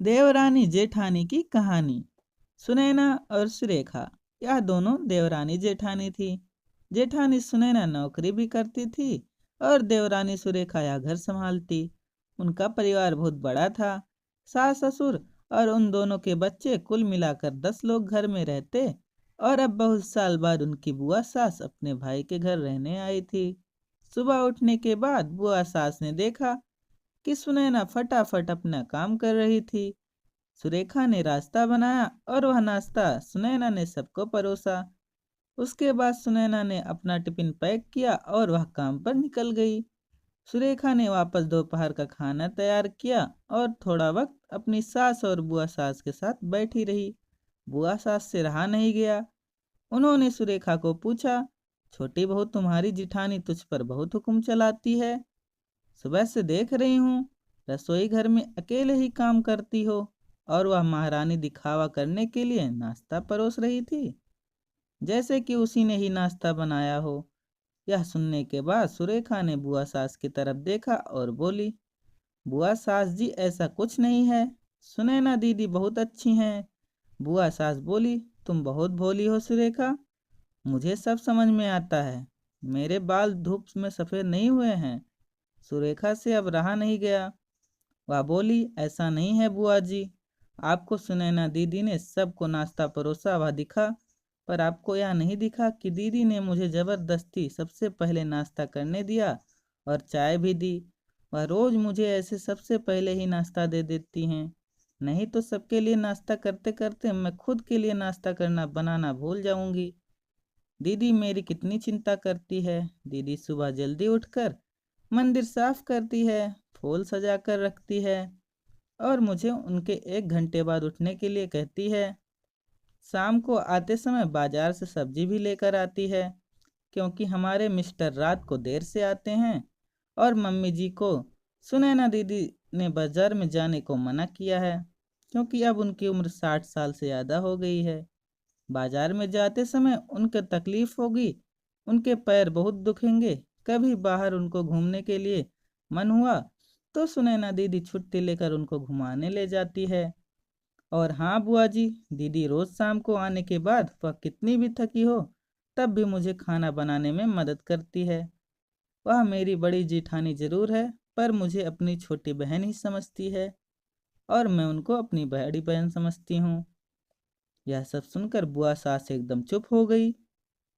देवरानी जेठानी की कहानी। सुनैना और सुरेखा, यह दोनों देवरानी जेठानी थी। जेठानी सुनैना नौकरी भी करती थी और देवरानी सुरेखा यह घर संभालती। उनका परिवार बहुत बड़ा था। सास ससुर और उन दोनों के बच्चे, कुल मिलाकर 10 लोग घर में रहते। और अब बहुत साल बाद उनकी बुआ सास अपने भाई के घर रहने आई थी। सुबह उठने के बाद बुआ सास ने देखा कि सुनैना फटाफट अपना काम कर रही थी। सुरेखा ने रास्ता बनाया और वह नाश्ता सुनैना ने सबको परोसा। उसके बाद सुनैना ने अपना टिफिन पैक किया और वह काम पर निकल गई। सुरेखा ने वापस दोपहर का खाना तैयार किया और थोड़ा वक्त अपनी सास और बुआ सास के साथ बैठी रही। बुआ सास से रहा नहीं गया। उन्होंने सुरेखा को पूछा, छोटी बहू, तुम्हारी जिठानी तुझ पर बहुत हुक्म चलाती है। सुबह से देख रही हूँ रसोई घर में अकेले ही काम करती हो, और वह महारानी दिखावा करने के लिए नाश्ता परोस रही थी, जैसे कि उसी ने ही नाश्ता बनाया हो। यह सुनने के बाद सुरेखा ने बुआ सास की तरफ देखा और बोली, बुआ सास जी, ऐसा कुछ नहीं है। सुनैना दीदी बहुत अच्छी हैं। बुआ सास बोली, तुम बहुत भोली हो सुरेखा। मुझे सब समझ में आता है। मेरे बाल धूप में सफ़ेद नहीं हुए हैं। सुरेखा से अब रहा नहीं गया। वह बोली, ऐसा नहीं है बुआ जी। आपको सुनैना दीदी ने सबको नाश्ता परोसा वह दिखा, पर आपको यह नहीं दिखा कि दीदी ने मुझे जबरदस्ती सबसे पहले नाश्ता करने दिया और चाय भी दी। वह रोज मुझे ऐसे सबसे पहले ही नाश्ता दे देती हैं। नहीं तो सबके लिए नाश्ता करते करते मैं खुद के लिए नाश्ता करना बनाना भूल जाऊंगी। दीदी मेरी कितनी चिंता करती है। दीदी सुबह जल्दी उठकर मंदिर साफ करती है, फूल सजा कर रखती है और मुझे उनके 1 घंटे बाद उठने के लिए कहती है। शाम को आते समय बाजार से सब्जी भी लेकर आती है, क्योंकि हमारे मिस्टर रात को देर से आते हैं और मम्मी जी को सुनैना दीदी ने बाजार में जाने को मना किया है, क्योंकि अब उनकी उम्र 60 साल से ज़्यादा हो गई है। बाजार में जाते समय उनके तकलीफ होगी, उनके पैर बहुत दुखेंगे। कभी बाहर उनको घूमने के लिए मन हुआ तो सुनैना दीदी छुट्टी लेकर उनको घुमाने ले जाती है। और हाँ बुआ जी, दीदी रोज शाम को आने के बाद वह कितनी भी थकी हो तब भी मुझे खाना बनाने में मदद करती है। वह मेरी बड़ी जेठानी जरूर है, पर मुझे अपनी छोटी बहन ही समझती है और मैं उनको अपनी बड़ी बहन समझती हूँ। यह सब सुनकर बुआ सास एकदम चुप हो गई।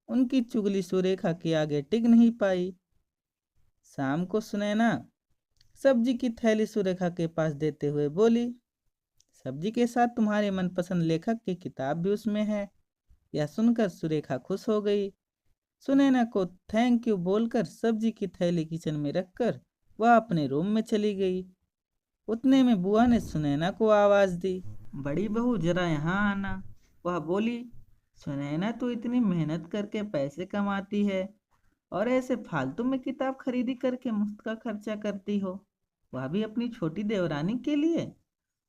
उनकी चुगली सुरेखा के आगे टिक नहीं पाई। शाम को सुनैना सब्जी की थैली सुरेखा के पास देते हुए बोली, सब्जी के साथ तुम्हारे मनपसंद लेखक की किताब भी उसमें है। यह सुनकर सुरेखा खुश हो गई। सुनैना को थैंक यू बोलकर सब्जी की थैली किचन में रखकर वह अपने रूम में चली गई। उतने में बुआ ने सुनैना को आवाज दी, बड़ी बहू जरा यहाँ आना। वह बोली, सुनैना तो इतनी मेहनत करके पैसे कमाती है और ऐसे फालतू में किताब खरीदी करके मुफ्त का खर्चा करती हो, वह भी अपनी छोटी देवरानी के लिए।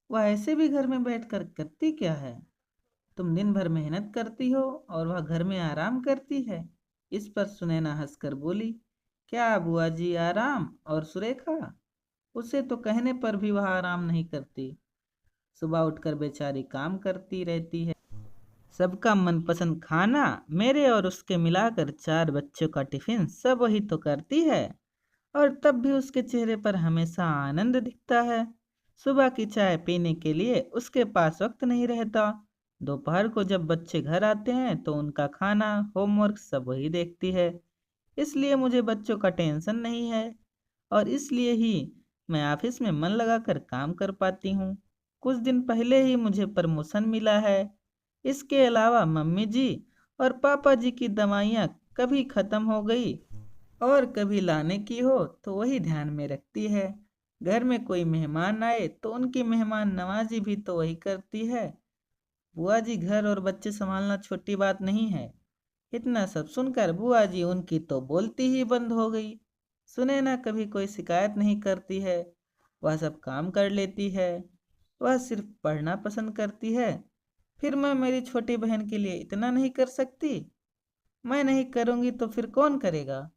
वह ऐसे भी घर में बैठकर करती क्या है? तुम दिन भर मेहनत करती हो और वह घर में आराम करती है। इस पर सुनैना हंसकर बोली, क्या बुआ जी आराम? और सुरेखा, उसे तो कहने पर भी वह आराम नहीं करती। सुबह उठकर बेचारी काम करती रहती है। सबका मनपसंद खाना, मेरे और उसके मिलाकर 4 बच्चों का टिफिन सब वही तो करती है, और तब भी उसके चेहरे पर हमेशा आनंद दिखता है। सुबह की चाय पीने के लिए उसके पास वक्त नहीं रहता। दोपहर को जब बच्चे घर आते हैं तो उनका खाना, होमवर्क सब वही देखती है। इसलिए मुझे बच्चों का टेंशन नहीं है और इसलिए ही मैं ऑफिस में मन लगाकर काम कर पाती हूँ। कुछ दिन पहले ही मुझे प्रमोशन मिला है। इसके अलावा मम्मी जी और पापा जी की दवाइयाँ कभी ख़त्म हो गई और कभी लाने की हो तो वही ध्यान में रखती है। घर में कोई मेहमान आए तो उनकी मेहमान नवाजी भी तो वही करती है। बुआ जी, घर और बच्चे संभालना छोटी बात नहीं है। इतना सब सुनकर बुआ जी उनकी तो बोलती ही बंद हो गई। सुनैना कभी कोई शिकायत नहीं करती है। वह सब काम कर लेती है। वह सिर्फ पढ़ना पसंद करती है। फिर मैं मेरी छोटी बहन के लिए इतना नहीं कर सकती? मैं नहीं करूँगी तो फिर कौन करेगा?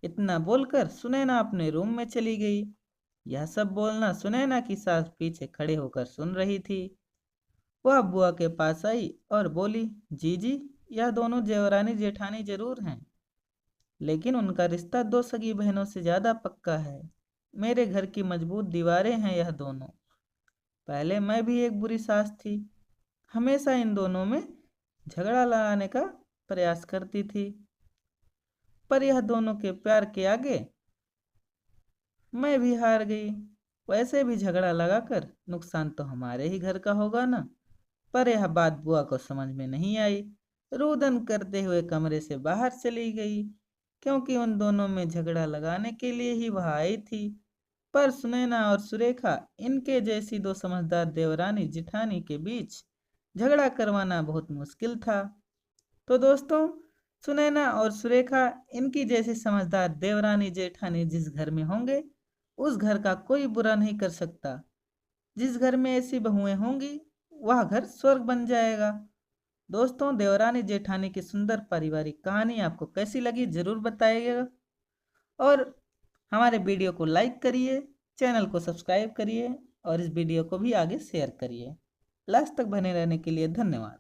इतना बोलकर सुनैना अपने रूम में चली गई। यह सब बोलना सुनैना की सास पीछे खड़े होकर सुन रही थी। वह बुआ के पास आई और बोली, जी यह दोनों देवरानी जेठानी जरूर हैं, लेकिन उनका रिश्ता दो सगी बहनों से ज्यादा पक्का है। मेरे घर की मजबूत दीवारें हैं यह दोनों। पहले मैं भी एक बुरी सास थी, हमेशा इन दोनों में झगड़ा लगाने का प्रयास करती थी, पर यह दोनों के प्यार के आगे मैं भी हार गई। वैसे भी झगड़ा लगाकर नुकसान तो हमारे ही घर का होगा ना। पर यह बात बुआ को समझ में नहीं आई। रुदन करते हुए कमरे से बाहर चली गई, क्योंकि उन दोनों में झगड़ा लगाने के लिए ही वह आई थी। पर सुनैना और सुरेखा, इनके जैसी दो समझदार देवरानी जिठानी के बीच झगड़ा करवाना बहुत मुश्किल था। तो दोस्तों, सुनैना और सुरेखा, इनकी जैसी समझदार देवरानी जेठानी जिस घर में होंगे, उस घर का कोई बुरा नहीं कर सकता। जिस घर में ऐसी बहुएं होंगी, वह घर स्वर्ग बन जाएगा। दोस्तों, देवरानी जेठानी की सुंदर पारिवारिक कहानी आपको कैसी लगी जरूर बताइएगा, और हमारे वीडियो को लाइक करिए, चैनल को सब्सक्राइब करिए और इस वीडियो को भी आगे शेयर करिए। लास्ट तक बने रहने के लिए धन्यवाद।